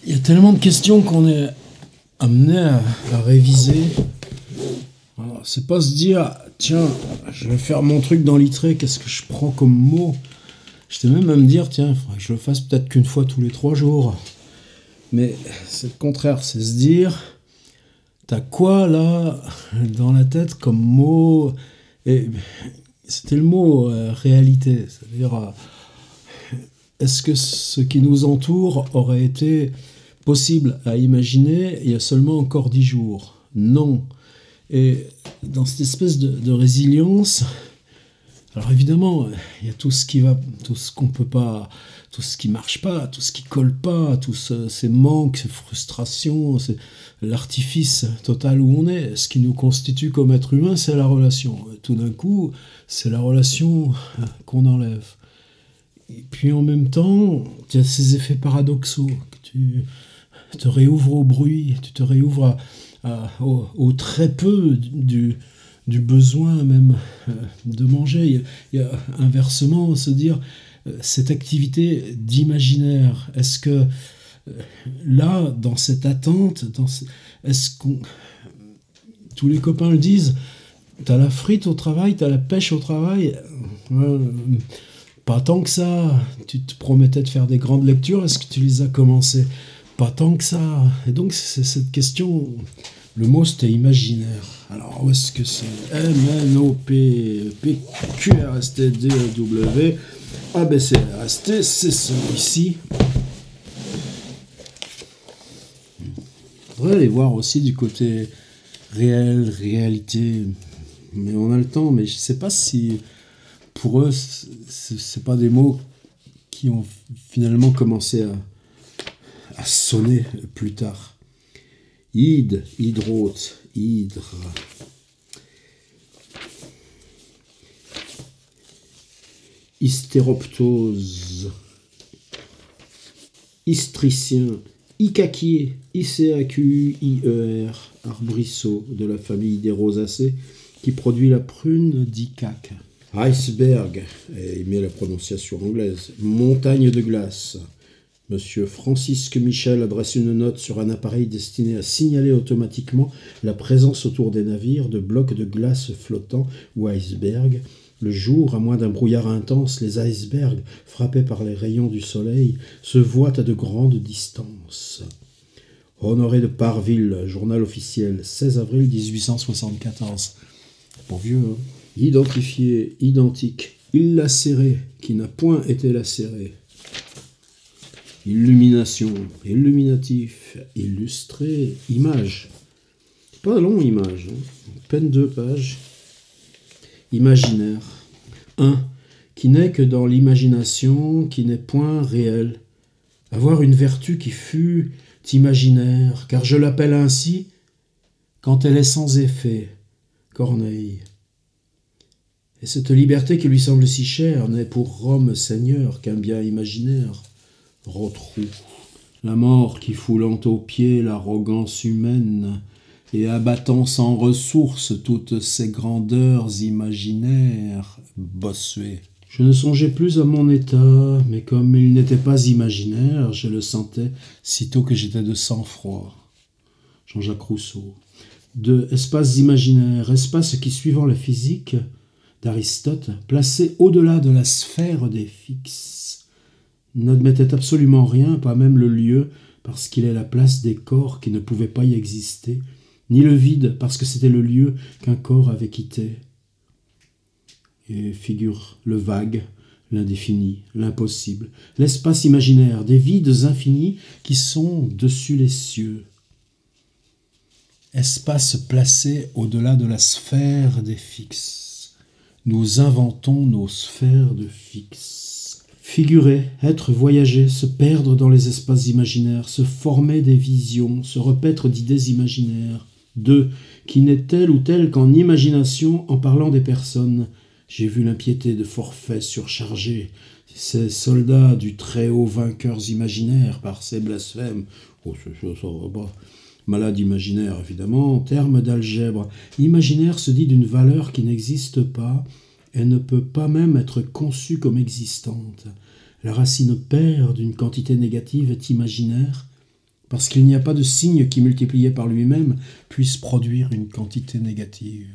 Il y a tellement de questions qu'on est amené à réviser. Alors, c'est pas se dire, tiens, je vais faire mon truc dans l'itré, qu'est-ce que je prends comme mot? J'étais même à me dire, tiens, il faudrait que je le fasse peut-être qu'une fois tous les 3 jours. Mais c'est le contraire, c'est se dire, t'as quoi là dans la tête comme mot? Et c'était le mot réalité, c'est-à-dire, est-ce que ce qui nous entoure aurait été possible à imaginer il y a seulement encore 10 jours? Non. Et dans cette espèce de résilience, alors évidemment, il y a tout ce qui va, tout ce qu'on peut pas, tout ce qui marche pas, tout ce qui colle pas, tous ces manques, ces frustrations, l'artifice total où on est. Ce qui nous constitue comme être humain, c'est la relation. Tout d'un coup, c'est la relation qu'on enlève. Et puis en même temps, il y a ces effets paradoxaux. Que tu te réouvres au bruit, tu te réouvres au très peu du besoin même de manger. Il y a inversement se dire, cette activité d'imaginaire, est-ce que là, dans cette attente, est-ce qu'on... Tous les copains le disent, t'as la frite au travail, t'as la pêche au travail. Pas tant que ça. Tu te promettais de faire des grandes lectures, est-ce que tu les as commencées? Pas tant que ça. Et donc, c'est cette question. Le mot, c'était imaginaire. Alors, où est-ce que c'est? MNOP-PQRSTDW ABCRST, c'est celui-ci. On pourrait aller voir aussi du côté réel, réalité. Mais on a le temps, mais je ne sais pas si pour eux, c'est pas des mots qui ont finalement commencé à sonner plus tard. Ide, hydrote, hydre. Hystéroptose. Hystricien. Icaquier. ICAQUIER. Arbrisseau de la famille des rosacées qui produit la prune d'icaque. Iceberg, il met la prononciation anglaise. Montagne de glace. Monsieur Francisque Michel adresse une note sur un appareil destiné à signaler automatiquement la présence autour des navires de blocs de glace flottants ou icebergs. Le jour, à moins d'un brouillard intense, les icebergs, frappés par les rayons du soleil, se voient à de grandes distances. Honoré de Parville, journal officiel, 16 avril 1874. Bon vieux, hein. Identifié, identique, illacéré, qui n'a point été lacéré. Illumination, illuminatif, illustré, image. Pas long, image, hein. À peine 2 pages. Imaginaire. 1. Qui n'est que dans l'imagination, qui n'est point réel. Avoir une vertu qui fut imaginaire, car je l'appelle ainsi quand elle est sans effet. Corneille. Et cette liberté qui lui semble si chère n'est pour Rome Seigneur qu'un bien imaginaire. Rotrou. La mort qui foulant aux pieds l'arrogance humaine et abattant sans ressource toutes ses grandeurs imaginaires. Bossuet. Je ne songeais plus à mon état, mais comme il n'était pas imaginaire, je le sentais sitôt que j'étais de sang-froid. Jean-Jacques Rousseau. De espaces imaginaires, espaces qui, suivant la physique d'Aristote, placés au-delà de la sphère des fixes, n'admettait absolument rien, pas même le lieu, parce qu'il est la place des corps qui ne pouvaient pas y exister, ni le vide, parce que c'était le lieu qu'un corps avait quitté. Et figure le vague, l'indéfini, l'impossible, l'espace imaginaire, des vides infinis qui sont dessus les cieux. Espace placé au-delà de la sphère des fixes. Nous inventons nos sphères de fixes. Figurer, être, voyager, se perdre dans les espaces imaginaires, se former des visions, se repaître d'idées imaginaires. 2. Qui n'est tel ou tel qu'en imagination en parlant des personnes. J'ai vu l'impiété de forfaits surchargés, ces soldats du Très-Haut vainqueurs imaginaires par ces blasphèmes. Oh, ça va pas. Malade imaginaire, évidemment, terme d'algèbre. Imaginaire se dit d'une valeur qui n'existe pas et ne peut pas même être conçue comme existante. La racine paire d'une quantité négative est imaginaire, parce qu'il n'y a pas de signe qui, multiplié par lui-même, puisse produire une quantité négative.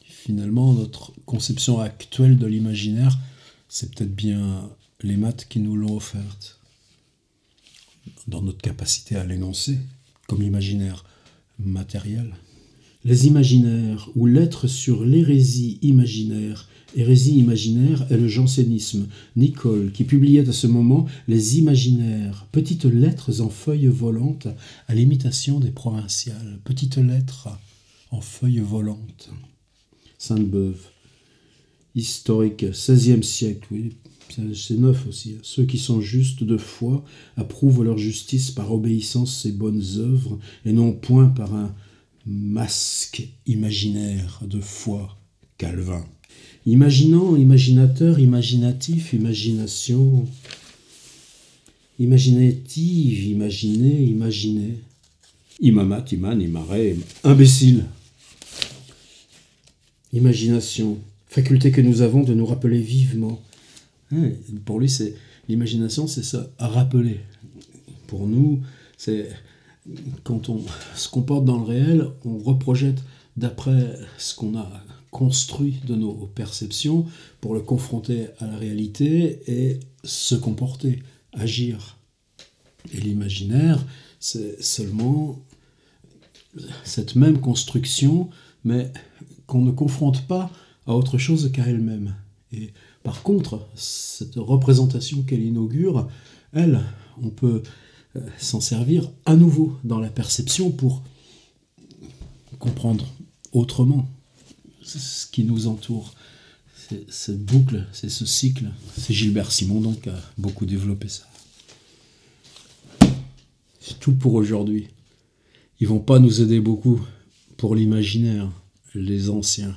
Finalement, notre conception actuelle de l'imaginaire, c'est peut-être bien les maths qui nous l'ont offerte, dans notre capacité à l'énoncer, comme imaginaire matériel. Les imaginaires, ou lettres sur l'hérésie imaginaire. Hérésie imaginaire est le jansénisme. Nicole, qui publiait à ce moment Les Imaginaires, petites lettres en feuilles volantes, à l'imitation des provinciales. Petites lettres en feuilles volantes. Sainte-Beuve, historique, XVIe siècle, oui, c'est neuf aussi. Ceux qui sont justes de foi approuvent leur justice par obéissance et bonnes œuvres, et non point par un masque imaginaire de foi. Calvin. Imaginant, imaginateur, imaginatif, imagination, imaginative, imaginer, imaginer. Imamat, iman, imare, imbécile. Imagination, faculté que nous avons de nous rappeler vivement. Pour lui, c'est l'imagination, c'est ça, à rappeler. Pour nous, c'est quand on se comporte dans le réel, on reprojette d'après ce qu'on a construit de nos perceptions pour le confronter à la réalité et se comporter, agir. Et l'imaginaire, c'est seulement cette même construction, mais qu'on ne confronte pas à autre chose qu'à elle-même. Et par contre, cette représentation qu'elle inaugure, elle, on peut s'en servir à nouveau dans la perception pour comprendre autrement ce qui nous entoure. C'est cette boucle, c'est ce cycle. C'est Gilbert Simondon qui a beaucoup développé ça. C'est tout pour aujourd'hui. Ils vont pas nous aider beaucoup pour l'imaginaire, les anciens.